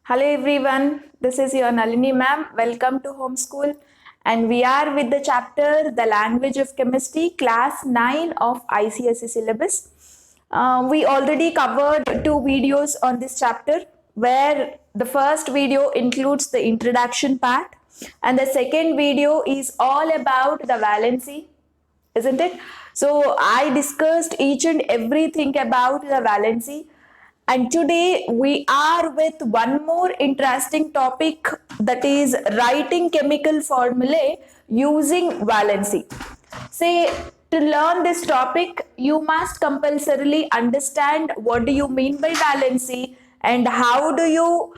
Hello everyone, this is your Nalini ma'am. Welcome to Homeschool, and we are with the chapter The Language of Chemistry, class 9 of ICSE syllabus. We already covered two videos on this chapter, where the first video includes the introduction part and the second video is all about the valency, isn't it? So I discussed each and everything about the valency, and today we are with one more interesting topic, that is writing chemical formulae using valency. Say, to learn this topic, you must compulsorily understand what do you mean by valency and how do you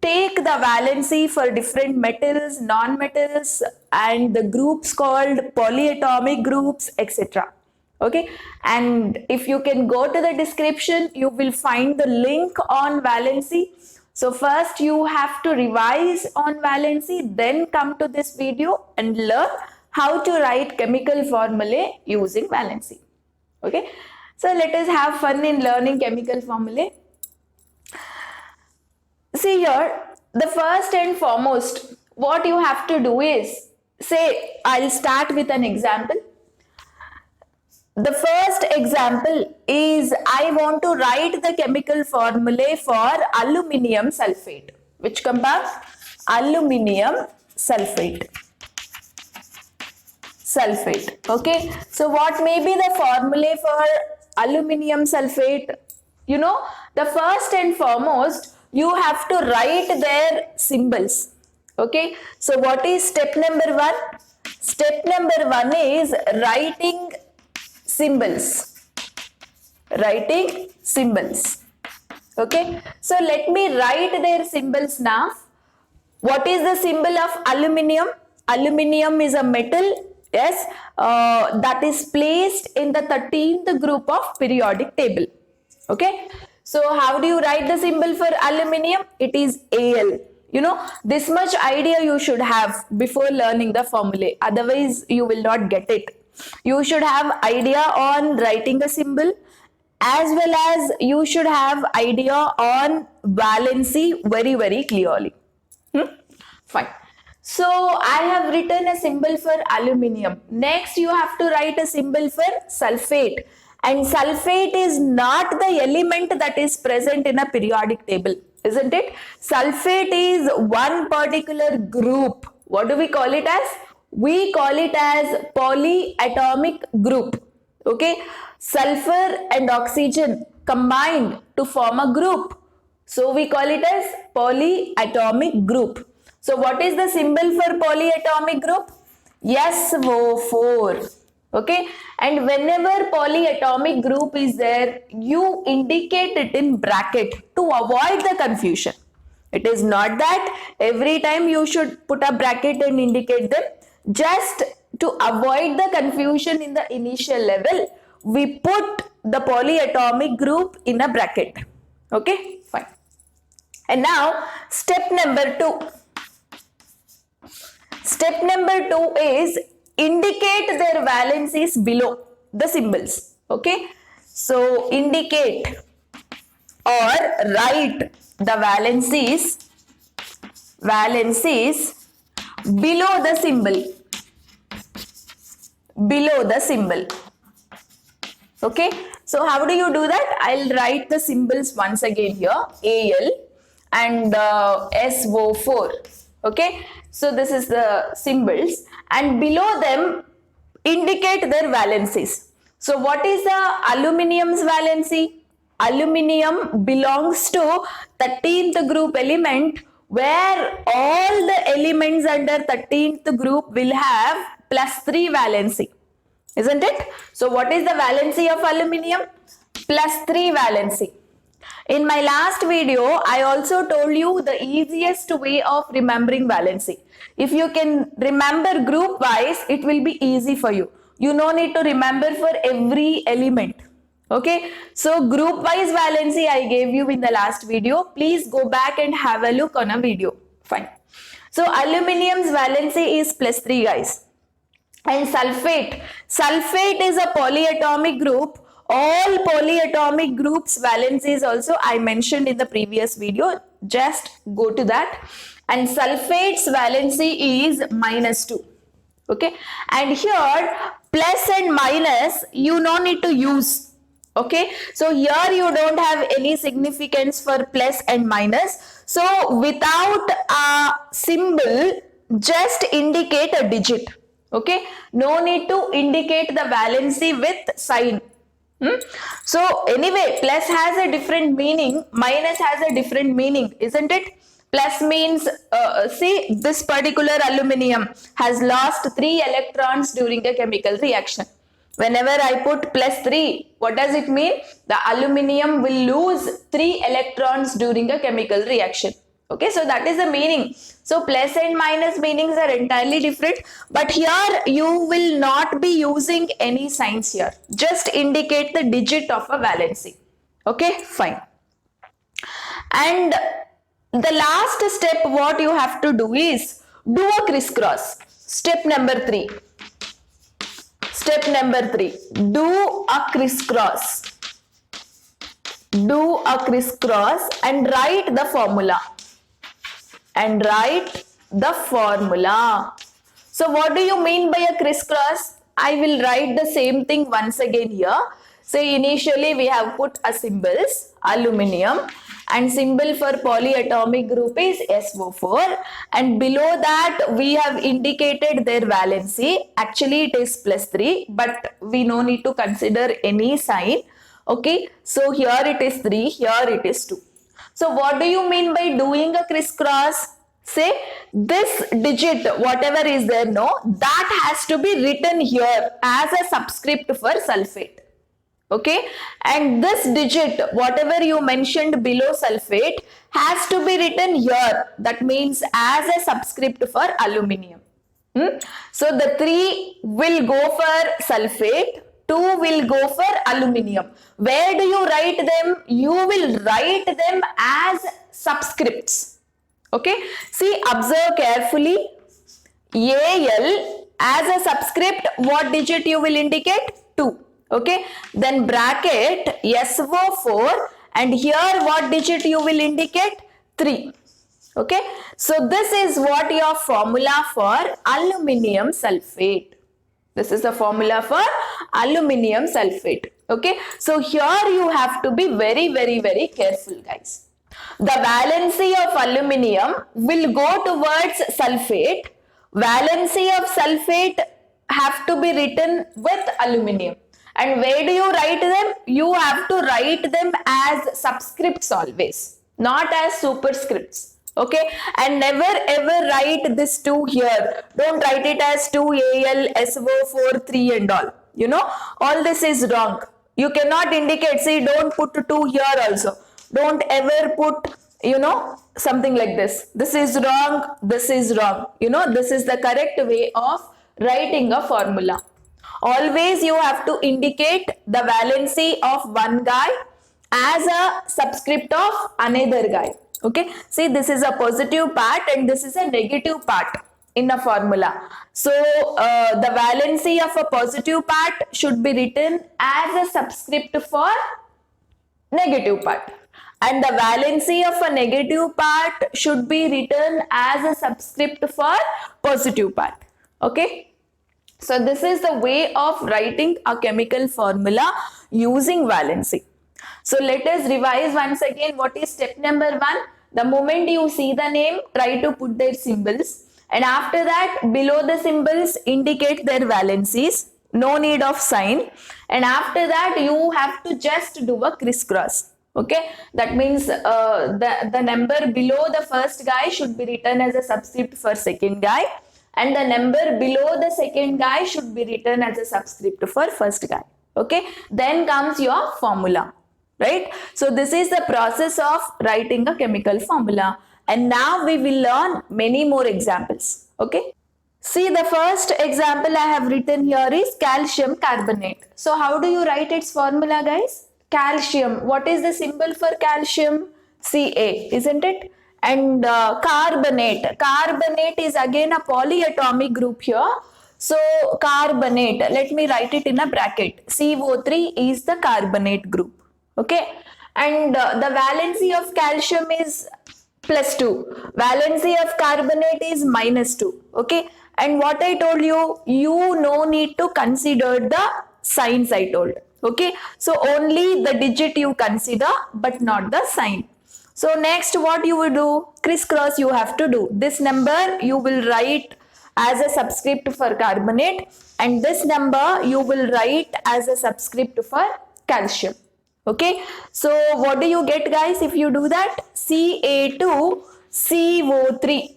take the valency for different metals, non-metals, and the groups called polyatomic groups, etc. Okay, and if you can go to the description, you will find the link on valency. So first you have to revise on valency, then come to this video and learn how to write chemical formulae using valency. Okay, so let us have fun in learning chemical formulae. See here, the first and foremost, what you have to do is, say, I'll start with an example. The first example is, I want to write the chemical formulae for aluminium sulfate. Which compound? Aluminium sulfate. Okay, so what may be the formulae for aluminium sulfate? You know, the first and foremost, you have to write their symbols. Okay, so what is step number 1? Step number 1 is writing symbols. Okay, so let me write their symbols now. What is the symbol of aluminium? Aluminium is a metal, yes, that is placed in the 13th group of periodic table. Okay, so how do you write the symbol for aluminium? It is Al. You know, this much idea you should have before learning the formulae, otherwise you will not get it. You should have idea on writing a symbol, as well as you should have idea on valency very clearly. Fine. So I have written a symbol for aluminium. Next you have to write a symbol for sulfate, and sulfate is not the element that is present in a periodic table, isn't it? Sulfate is one particular group. What do we call it as? We call it as polyatomic group. Okay, sulfur and oxygen combined to form a group, so we call it as polyatomic group. So what is the symbol for polyatomic group? SO4. Okay, and whenever polyatomic group is there, you indicate it in bracket to avoid the confusion. It is not that every time you should put a bracket and indicate them. Just to avoid the confusion in the initial level, we put the polyatomic group in a bracket. Okay, fine. And now step number 2. Step number 2 is indicate their valencies below the symbols. Okay, so indicate or write the valencies below the symbol. Okay, so how do you do that? I'll write the symbols once again here, Al and SO4. Okay, so this is the symbols, and below them indicate their valencies. So what is the aluminium's valency? Aluminium belongs to 13th group element, where all the elements under 13th group will have +3 valency, isn't it? So what is the valency of aluminium? +3 valency. In my last video, I also told you the easiest way of remembering valency. If you can remember group wise, it will be easy for you. You no need to remember for every element. Okay, so group wise valency I gave you in the last video. Please go back and have a look on a video. Fine. So aluminium's valency is +3, guys. And sulfate is a polyatomic group. All polyatomic groups valencies also I mentioned in the previous video. Just go to that. And sulfate's valency is -2. Okay, and here plus and minus you no need to use. Okay, so here you don't have any significance for plus and minus. So without a symbol, just indicate a digit. Okay, no need to indicate the valency with sign. So anyway, plus has a different meaning, minus has a different meaning, isn't it? Plus means, see, this particular aluminium has lost 3 electrons during a chemical reaction. Whenever I put +3, what does it mean? The aluminium will lose 3 electrons during a chemical reaction. Okay, so that is the meaning. So plus and minus meanings are entirely different, but here you will not be using any signs here. Just indicate the digit of a valency. Okay, fine. And the last step what you have to do is do a crisscross. Step number 3. Step number 3. Do a crisscross. Do a crisscross and write the formula. And write the formula. So what do you mean by a crisscross? I will write the same thing once again here. So initially we have put a symbols, aluminium, and symbol for polyatomic group is SO4, and below that we have indicated their valency. Actually it is +3, but we no need to consider any sign. Okay, so here it is 3, here it is 2. So what do you mean by doing a crisscross? Say this digit, whatever is there, no, that has to be written here as a subscript for sulfate. Okay, and this digit, whatever you mentioned below sulfate, has to be written here. That means as a subscript for aluminium. So the 3 will go for sulfate, 2 will go for aluminium. Where do you write them? You will write them as subscripts. Okay, see, observe carefully. Al as a subscript, what digit you will indicate? 2. Okay, then bracket SO4, and here what digit you will indicate? 3. Okay, so this is what your formula for aluminium sulfate. This is the formula for aluminium sulfate. Okay, so here you have to be very, very, very careful, guys. The valency of aluminium will go towards sulfate. Valency of sulfate have to be written with aluminium. And where do you write them? You have to write them as subscripts always, not as superscripts. Okay, and never ever write this 2 here. Don't write it as 2Al, SO4, 3 and all. You know, all this is wrong. You cannot indicate, see, don't put 2 here also. Don't ever put, you know, something like this. This is wrong, this is wrong. You know, this is the correct way of writing a formula. Always you have to indicate the valency of one guy as a subscript of another guy. Okay, see, this is a positive part and this is a negative part in a formula. So the valency of a positive part should be written as a subscript for negative part, and the valency of a negative part should be written as a subscript for positive part. Okay, so this is the way of writing a chemical formula using valency. So let us revise once again. What is step number 1? The moment you see the name, try to put their symbols, and after that below the symbols indicate their valencies. No need of sign, and after that you have to just do a crisscross. Okay, that means the number below the first guy should be written as a subscript for second guy, and the number below the second guy should be written as a subscript for first guy. Okay, then comes your formula. Right? So this is the process of writing a chemical formula, and now we will learn many more examples. Okay, see, the first example I have written here is calcium carbonate. So how do you write its formula, guys? Calcium, what is the symbol for calcium? Ca, isn't it? And carbonate is again a polyatomic group here. So carbonate, let me write it in a bracket. CO3 is the carbonate group. Okay, and the valency of calcium is plus 2. Valency of carbonate is minus 2. Okay. And what I told you, you no need to consider the signs I told. Okay. So only the digit you consider, but not the sign. So next what you will do, crisscross you have to do. This number you will write as a subscript for carbonate, and this number you will write as a subscript for calcium. Okay, so what do you get, guys, if you do that? Ca2CO3,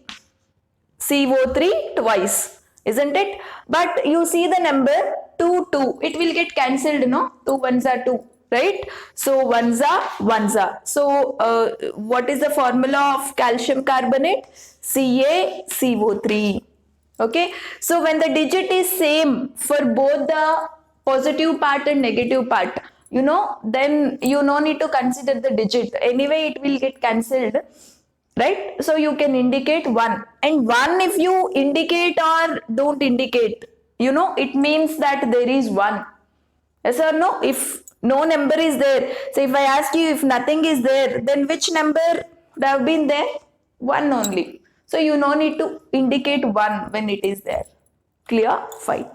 CO3 twice, isn't it? But you see the number 2, it will get cancelled, no? 2 ones are 2, right? So ones are. So what is the formula of calcium carbonate? CaCO3. Okay, so when the digit is same for both the positive part and negative part, then you no need to consider the digit. Anyway, it will get cancelled, right? So you can indicate 1. And 1, if you indicate or don't indicate, it means that there is 1. Yes or no? If no number is there, so if I ask you if nothing is there, then which number would have been there? 1 only. So you no need to indicate 1 when it is there. Clear? Fine.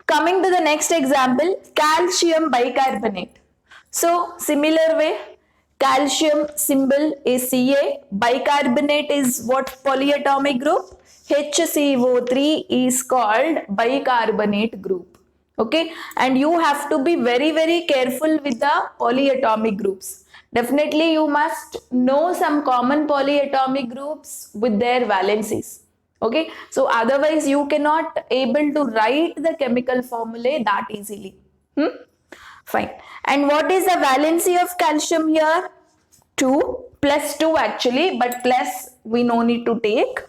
Coming to the next example, calcium bicarbonate. So similar way, calcium symbol is Ca, bicarbonate is what polyatomic group? HCO3 is called bicarbonate group. Okay, and you have to be very, very careful with the polyatomic groups. Definitely you must know some common polyatomic groups with their valencies. Okay, so otherwise you cannot able to write the chemical formulae that easily. Fine. And what is the valency of calcium here? 2, plus 2 actually, but plus we no need to take.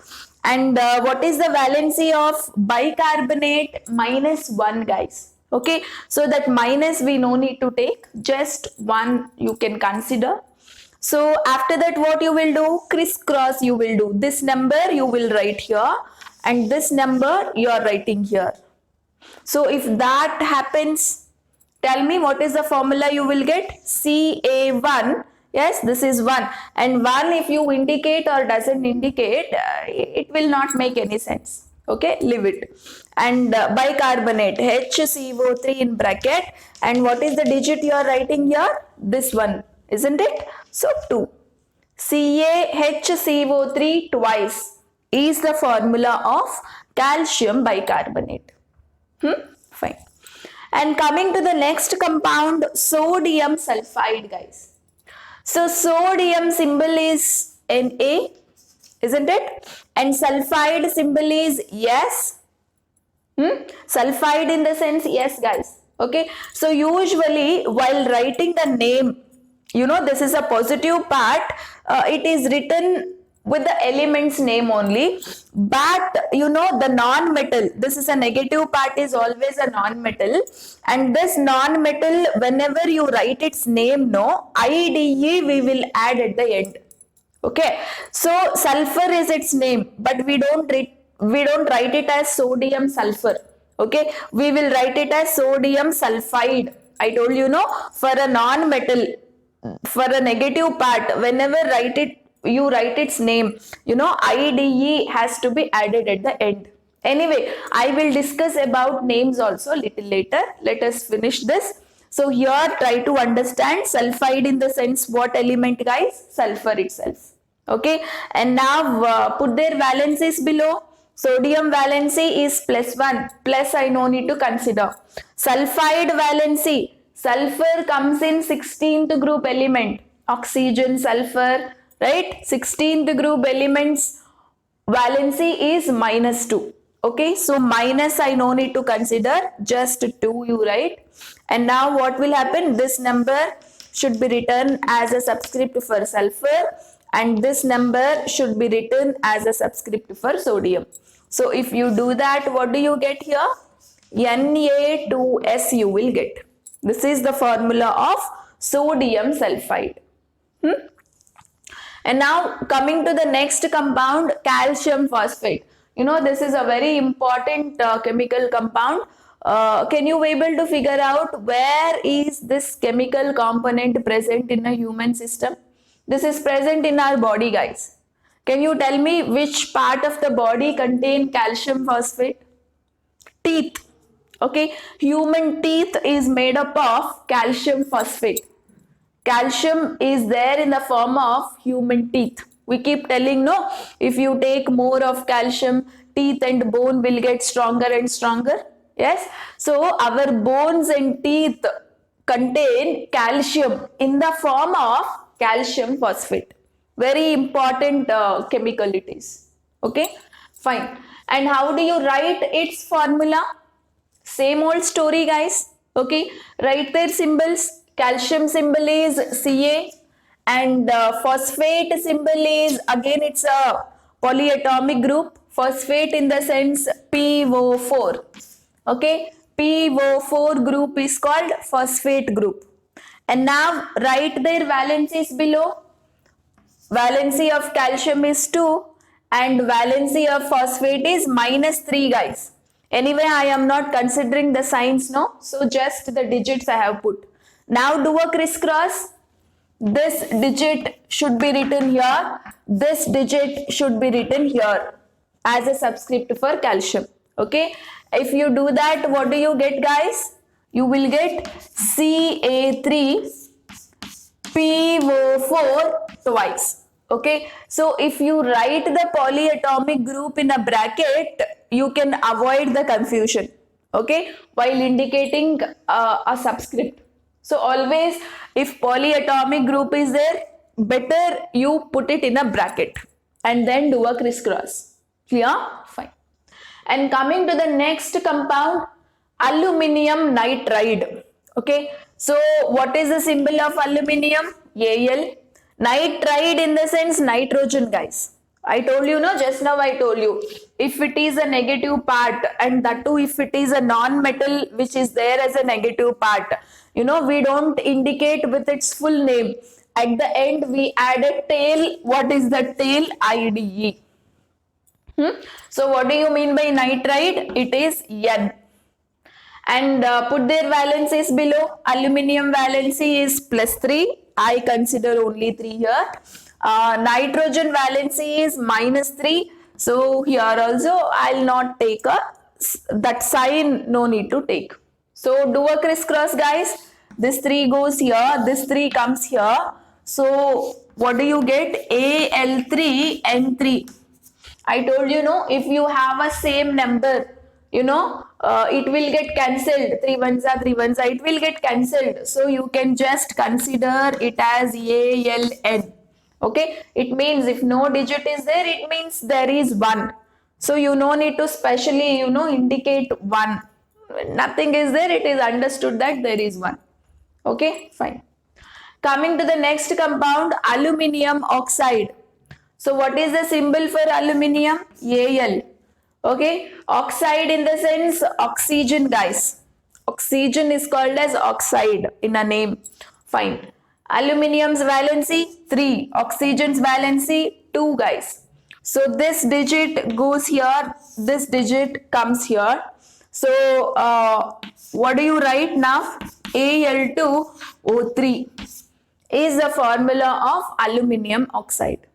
And what is the valency of bicarbonate? Minus 1, guys. Okay, so that minus we no need to take, just 1 you can consider. So after that what you will do? Crisscross you will do. This number you will write here and this number you are writing here. So if that happens, tell me what is the formula you will get? Ca1. Yes, this is 1. And 1 if you indicate or doesn't indicate, it will not make any sense. Okay, leave it. And bicarbonate, HCO3 in bracket. And what is the digit you are writing here? This one, isn't it? So 2. CaHCO3 twice is the formula of calcium bicarbonate. Fine. And coming to the next compound, sodium sulfide, guys. So sodium symbol is Na, isn't it? And sulfide symbol is S. Sulfide in the sense yes, guys. Okay. So usually while writing the name, this is a positive part. It is written with the element's name only. But the non-metal, this is a negative part, is always a non-metal. And this non-metal, whenever you write its name, IDE we will add at the end. Okay. So sulfur is its name, but we don't write it as sodium sulfur. Okay. We will write it as sodium sulfide. I told you, for a non-metal, for a negative part, whenever you write its name, IDE has to be added at the end. Anyway, I will discuss about names also a little later. Let us finish this. So here try to understand sulfide in the sense what element, guys? Sulfur itself. Okay, and now put their valencies below. Sodium valency is +1, plus I no need to consider. Sulfide valency, sulfur comes in 16th group element, oxygen, sulfur, right? 16th group elements valency is -2. Okay, so minus I no need to consider, just 2 you write. And now what will happen? This number should be written as a subscript for sulfur and this number should be written as a subscript for sodium. So if you do that, what do you get here? Na2S you will get. This is the formula of sodium sulfide. And now coming to the next compound, calcium phosphate. This is a very important chemical compound. Can you be able to figure out where is this chemical component present in a human system? This is present in our body, guys. Can you tell me which part of the body contain calcium phosphate? Teeth. Okay, human teeth is made up of calcium phosphate. Calcium is there in the form of human teeth. We keep telling, no, if you take more of calcium, teeth and bone will get stronger and stronger. Yes, so our bones and teeth contain calcium in the form of calcium phosphate. Very important chemical it is. Okay, fine. And how do you write its formula? Same old story, guys. Okay, write their symbols. Calcium symbol is Ca, and phosphate symbol is, again, it's a polyatomic group. Phosphate in the sense PO4. Okay, PO4 group is called phosphate group. And now write their valencies below. Valency of calcium is 2 and valency of phosphate is -3, guys. Anyway, I am not considering the signs, no, so just the digits I have put. Now do a crisscross. This digit should be written here, this digit should be written here as a subscript for calcium. Okay, if you do that, what do you get, guys? You will get Ca3 PO4 twice. Okay, so if you write the polyatomic group in a bracket, you can avoid the confusion, okay, while indicating a subscript. So always, if polyatomic group is there, better you put it in a bracket and then do a crisscross. Clear? Fine. And coming to the next compound, aluminium nitride. Okay, so what is the symbol of aluminium? Al. Nitride in the sense nitrogen, guys. I told you, no, just now I told you, if it is a negative part, and that too if it is a non-metal which is there as a negative part, you know, we don't indicate with its full name. At the end we add a tail. What is the tail? IDE. So what do you mean by nitride? It is N. And put their valencies below. Aluminium valency is +3. I consider only 3 here. Nitrogen valency is -3. So here also I'll not take that sign, no need to take. So do a crisscross, guys. This 3 goes here, this 3 comes here. So what do you get? Al3N3. I told you, no, if you have a same number, you know, it will get cancelled. 3 ones are 3 ones are, it will get cancelled. So you can just consider it as ALN. Okay, it means if no digit is there, it means there is 1. So you no need to specially, you know, indicate 1. When nothing is there, it is understood that there is 1. Okay, fine. Coming to the next compound, aluminium oxide. So what is the symbol for aluminium? Al. Okay, oxide in the sense oxygen, guys. Oxygen is called as oxide in a name. Fine. Aluminium's valency 3, oxygen's valency 2, guys. So this digit goes here, this digit comes here. So what do you write now? Al2O3 is the formula of aluminium oxide.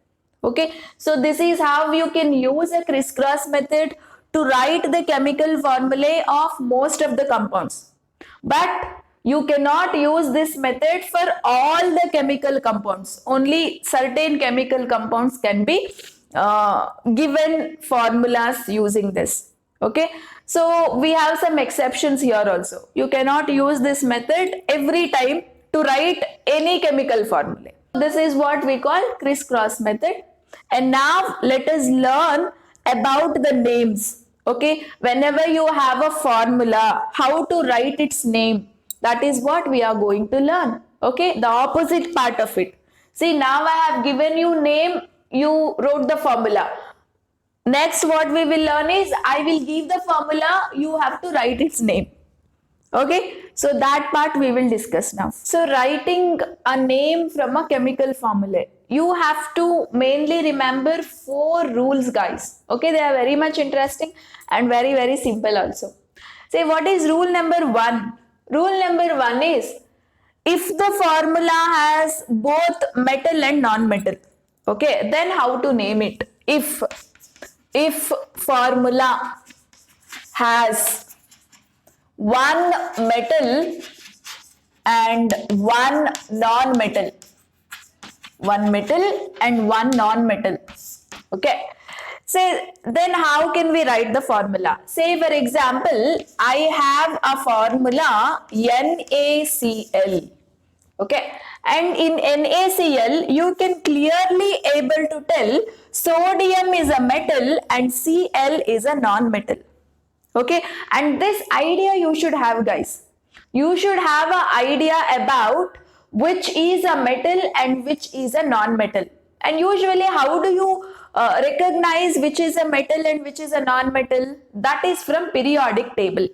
Okay, so this is how you can use a crisscross method to write the chemical formulae of most of the compounds. But you cannot use this method for all the chemical compounds. Only certain chemical compounds can be given formulas using this. Okay, so we have some exceptions here also. You cannot use this method every time to write any chemical formula. This is what we call crisscross method. And now let us learn about the names. Okay, whenever you have a formula, how to write its name, that is what we are going to learn. Okay, the opposite part of it. See, now I have given you name, you wrote the formula. Next what we will learn is, I will give the formula, you have to write its name. Okay, so that part we will discuss now. So writing a name from a chemical formula, you have to mainly remember 4 rules, guys. Okay, they are very much interesting and very, very simple also. Say, what is rule number 1? Rule number 1 is, if the formula has both metal and non-metal, okay, then how to name it? If formula has one metal and one non-metal, one metal and one non-metal, okay, say then how can we write the formula? Say for example, I have a formula NaCl, okay, and in NaCl you can clearly able to tell sodium is a metal and Cl is a non-metal, okay, and this idea you should have, guys. You should have an idea about which is a metal and which is a non-metal. And usually how do you recognize which is a metal and which is a non-metal? That is from periodic table,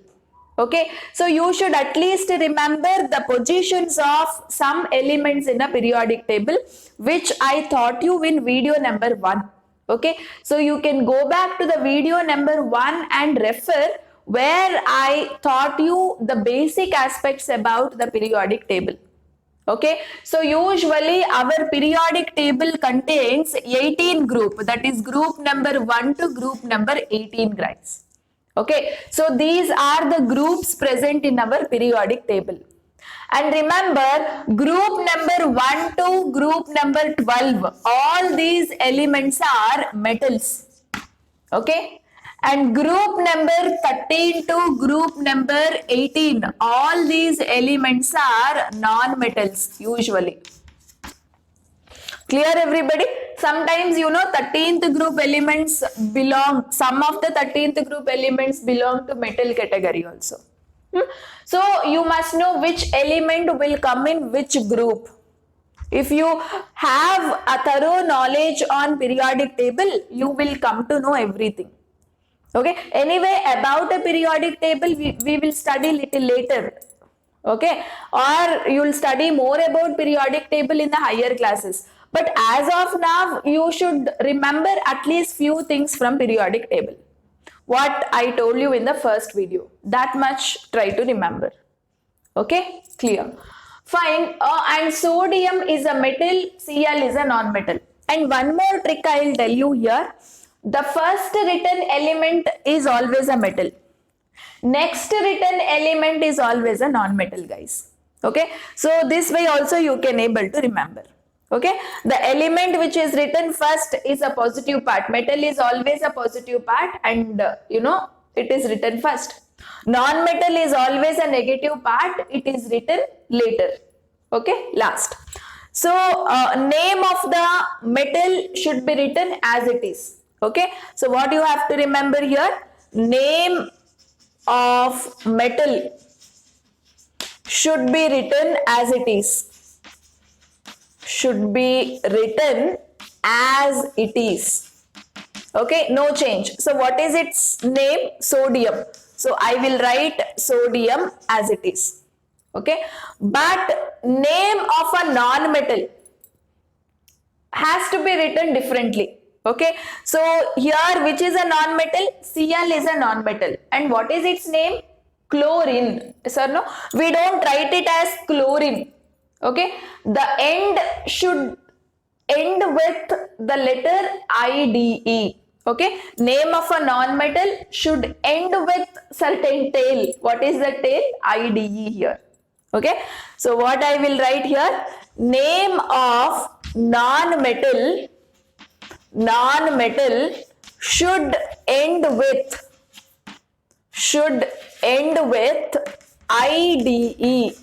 okay. So you should at least remember the positions of some elements in a periodic table, which I taught you in video number 1, okay. So you can go back to the video number 1 and refer where I taught you the basic aspects about the periodic table, okay. So usually our periodic table contains 18 group, that is group number 1 to group number 18, guys, okay. So these are the groups present in our periodic table. And remember, group number 1 to group number 12, all these elements are metals, okay. And group number 13 to group number 18, all these elements are non-metals usually. Clear, everybody? Sometimes 13th group elements belong, some of the 13th group elements belong to metal category also. So you must know which element will come in which group. If you have a thorough knowledge on periodic table, you will come to know everything. Okay, anyway, about a periodic table we will study little later, okay, or you will study more about periodic table in the higher classes. But as of now, you should remember at least few things from periodic table, what I told you in the first video. That much try to remember, okay, clear, fine. And sodium is a metal, Cl is a non-metal. And one more trick I will tell you here. The first written element is always a metal. Next written element is always a non-metal, guys. Okay. So this way also you can able to remember. Okay. The element which is written first is a positive part. Metal is always a positive part, and it is written first. Non-metal is always a negative part. It is written later. Okay. Last. So name of the metal should be written as it is. Okay, so what you have to remember here, name of metal should be written as it is, should be written as it is, okay, no change. So what is its name? Sodium. So I will write sodium as it is, okay. But name of a non-metal has to be written differently. Okay, so here which is a non-metal? Cl is a non-metal. And what is its name? Chlorine. Yes or no? We don't write it as chlorine. Okay, the end should end with the letter IDE. Okay, name of a non-metal should end with certain tail. What is the tail? IDE here. Okay, so what I will write here? Name of non-metal should end with IDE.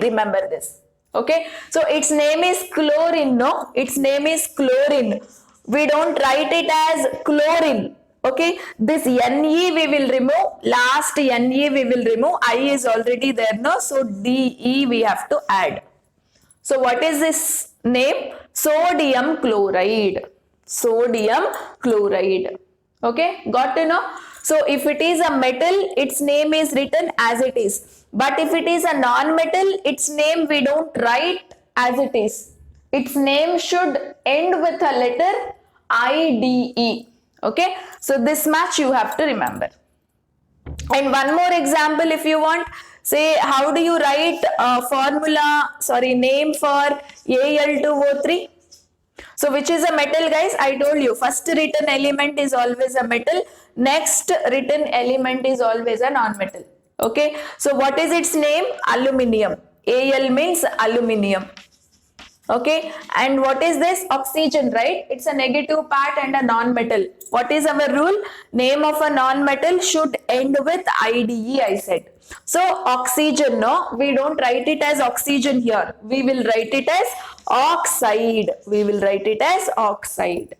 Remember this. Okay, so its name is chlorine. No, its name is chlorine. We don't write it as chlorine. Okay, this Ne we will remove, last Ne we will remove, I is already there, no, so De we have to add. So what is this name? Sodium chloride. Sodium chloride. Okay, got to know? So if it is a metal, its name is written as it is. But if it is a non-metal, its name we don't write as it is. Its name should end with a letter IDE. Okay, so this much you have to remember. And one more example if you want. Say, how do you write name for Al2O3? So which is a metal, guys? I told you first written element is always a metal, next written element is always a non-metal. Okay, so what is its name? Aluminium. Al means aluminium. Okay, and what is this? Oxygen, right? It's a negative part and a non-metal. What is our rule? Name of a non-metal should end with IDE, I said. So oxygen, no, we don't write it as oxygen here. We will write it as oxide. We will write it as oxide.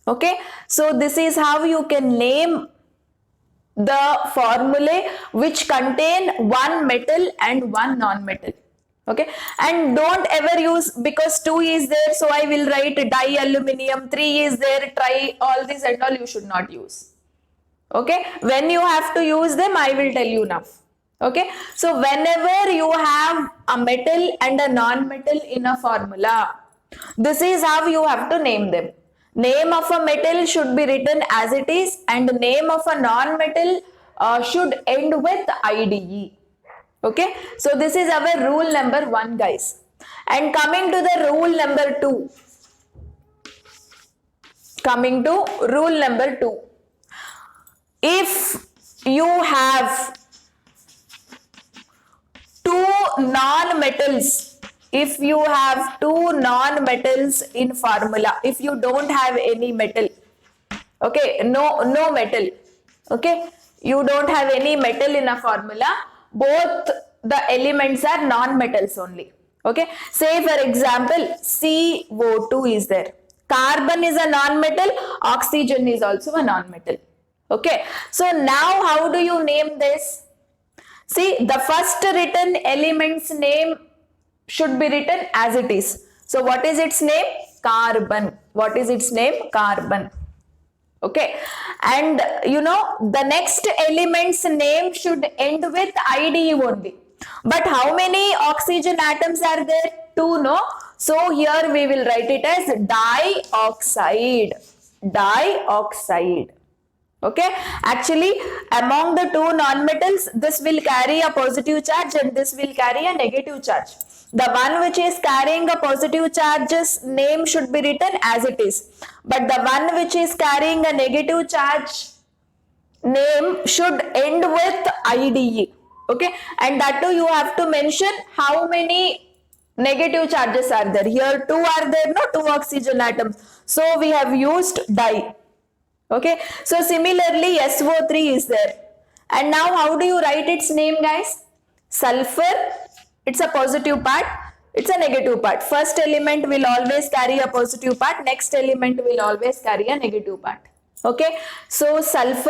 Okay, so this is how you can name the formulae which contain one metal and one non-metal. Okay, and don't ever use, because 2 is there, so I will write di-aluminium, 3 is there, try, all this and all you should not use. Okay, when you have to use them, I will tell you now. Okay, so whenever you have a metal and a non-metal in a formula, this is how you have to name them. Name of a metal should be written as it is, and name of a non-metal should end with IDE. Okay, so this is our rule number 1, guys. And coming to the rule number 2. Coming to rule number 2. If you have two non-metals, if you have two non-metals in formula, if you don't have any metal, okay, no metal, okay, you don't have any metal in a formula, both the elements are non-metals only. Okay, say for example CO2 is there, carbon is a non-metal, oxygen is also a non-metal. Okay, so now how do you name this? See, the first written element's name should be written as it is. So what is its name? Carbon. What is its name? Carbon. Okay, and you know the next element's name should end with IDE only. But how many oxygen atoms are there? 2, no? So here we will write it as dioxide. Dioxide. Okay, actually among the two non-metals, this will carry a positive charge and this will carry a negative charge. The one which is carrying a positive charge's name should be written as it is, but the one which is carrying a negative charge name should end with IDE. Okay, and that too you have to mention how many negative charges are there. Here 2 are there, no, 2 oxygen atoms, so we have used di. Okay, so similarly SO3 is there, and now how do you write its name, guys? Sulfur, it's a positive part, it's a negative part. First element will always carry a positive part, next element will always carry a negative part. Okay, so sulfur,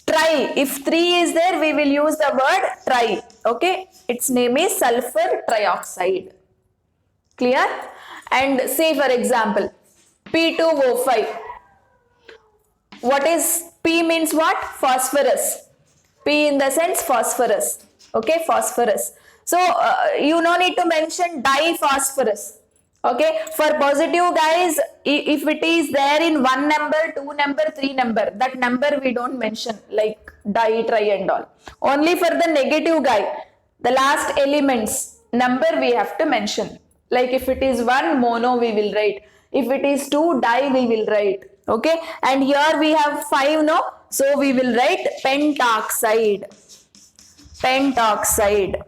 tri, if 3 is there, we will use the word tri. Okay, its name is sulfur trioxide. Clear? And say for example P2O5. What is P means what? Phosphorus. P in the sense phosphorus. Okay, phosphorus. So you no need to mention diphosphorus. Okay, for positive, guys, if it is there in 1 number, 2 number, 3 number, that number we don't mention like di, tri and all. Only for the negative guy, the last elements number we have to mention. Like if it is 1 mono, we will write. If it is 2 di, we will write. Okay, and here we have 5, no, so we will write pentoxide. Pentoxide.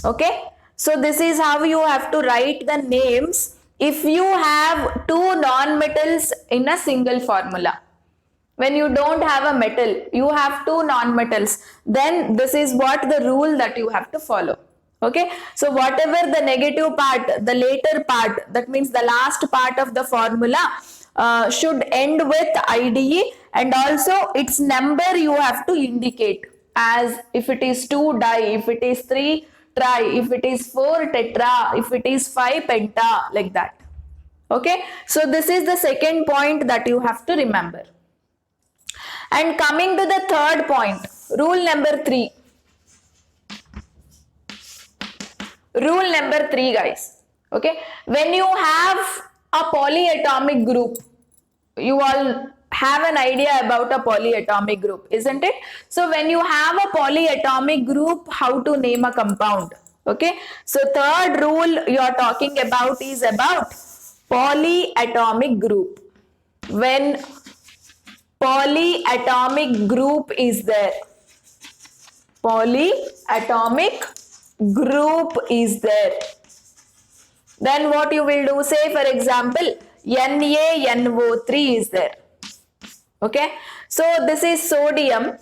Okay, so this is how you have to write the names if you have two non-metals in a single formula. When you don't have a metal, you have two non-metals, then this is what the rule that you have to follow. Okay, so whatever the negative part, the later part, that means the last part of the formula should end with IDE, and also its number you have to indicate as if it is 2 di, if it is 3 tri, if it is 4 tetra, if it is 5 penta, like that. Okay, so this is the second point that you have to remember. And coming to the third point, rule number 3. Rule number 3, guys. Okay, when you have a polyatomic group, you all have an idea about a polyatomic group, isn't it? So when you have a polyatomic group, how to name a compound? Okay, so third rule you are talking about is about polyatomic group. When polyatomic group is there, polyatomic group is there, then what you will do, say for example NaNO3 is there. Okay, so this is sodium,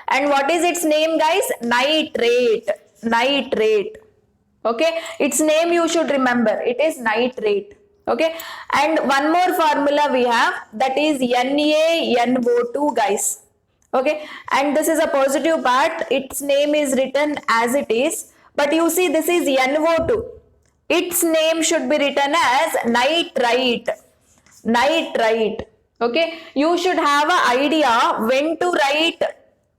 and what is its name, guys? Nitrate. Okay, its name you should remember, it is nitrate. Okay, and one more formula we have, that is NaNO2, guys. Okay, and this is a positive part, its name is written as it is, but you see this is NO2, its name should be written as nitrite. Okay, you should have an idea when to write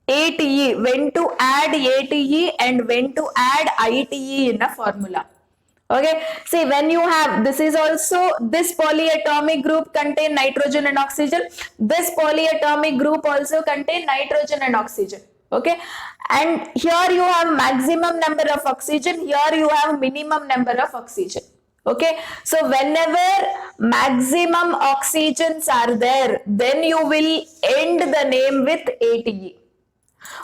ATE, when to add ATE and when to add ITE in a formula. Okay, see, when you have, this is also, this polyatomic group contain nitrogen and oxygen, this polyatomic group also contain nitrogen and oxygen. Okay, and here you have maximum number of oxygen, here you have minimum number of oxygen. Okay, so whenever maximum oxygens are there, then you will end the name with ATE.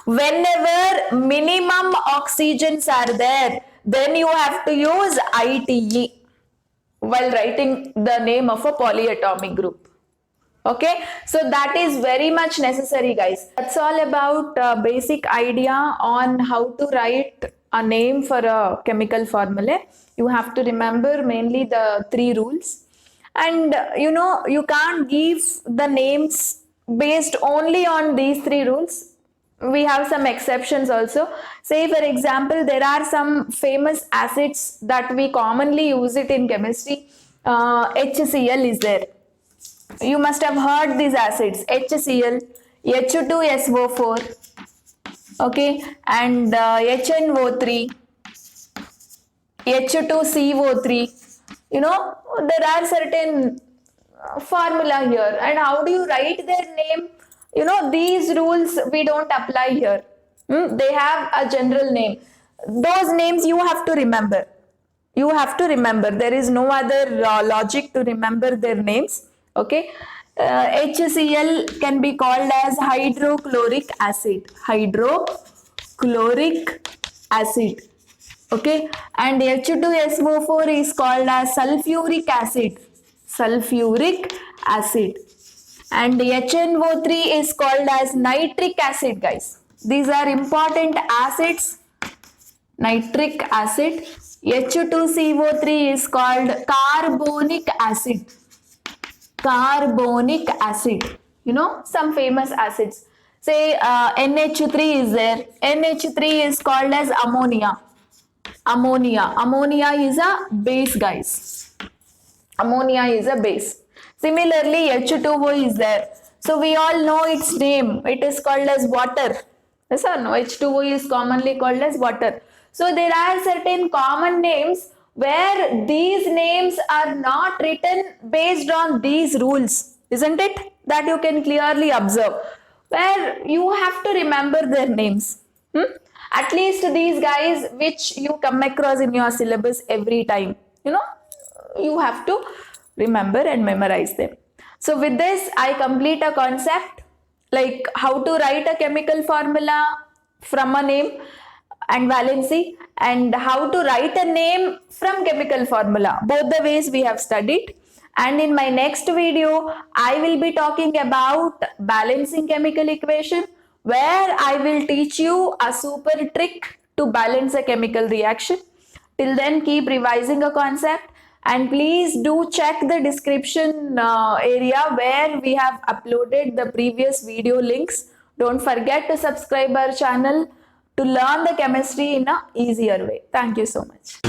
Whenever minimum oxygens are there, then you have to use ITE while writing the name of a polyatomic group. Okay, so that is very much necessary, guys. That's all about basic idea on how to write a name for a chemical formula. You have to remember mainly the 3 rules, and you can't give the names based only on these 3 rules. We have some exceptions also. Say for example, there are some famous acids that we commonly use it in chemistry. HCl is there. You must have heard these acids: HCl, H2SO4, okay, and HNO3, H2CO3. There are certain formula here, and how do you write their name? These rules we don't apply here. They have a general name. Those names you have to remember. There is no other logic to remember their names. Okay, HCl can be called as hydrochloric acid. Okay, and H2SO4 is called as sulfuric acid. And HNO3 is called as nitric acid, guys. These are important acids. Nitric acid. H2CO3 is called carbonic acid. Some famous acids. Say NH3 is there. NH3 is called as ammonia. Ammonia is a base, guys. Similarly, H2O is there. So we all know its name. It is called as water. Yes or no? H2O is commonly called as water. So there are certain common names where these names are not written based on these rules, isn't it? That you can clearly observe, where you have to remember their names. At least these guys which you come across in your syllabus every time, you have to remember and memorize them. So with this, I complete a concept like how to write a chemical formula from a name and valency, and how to write a name from chemical formula. Both the ways we have studied. And in my next video, I will be talking about balancing chemical equation, where I will teach you a super trick to balance a chemical reaction. Till then, keep revising a concept, and please do check the description area where we have uploaded the previous video links. Don't forget to subscribe our channel to learn the chemistry in an easier way. Thank you so much.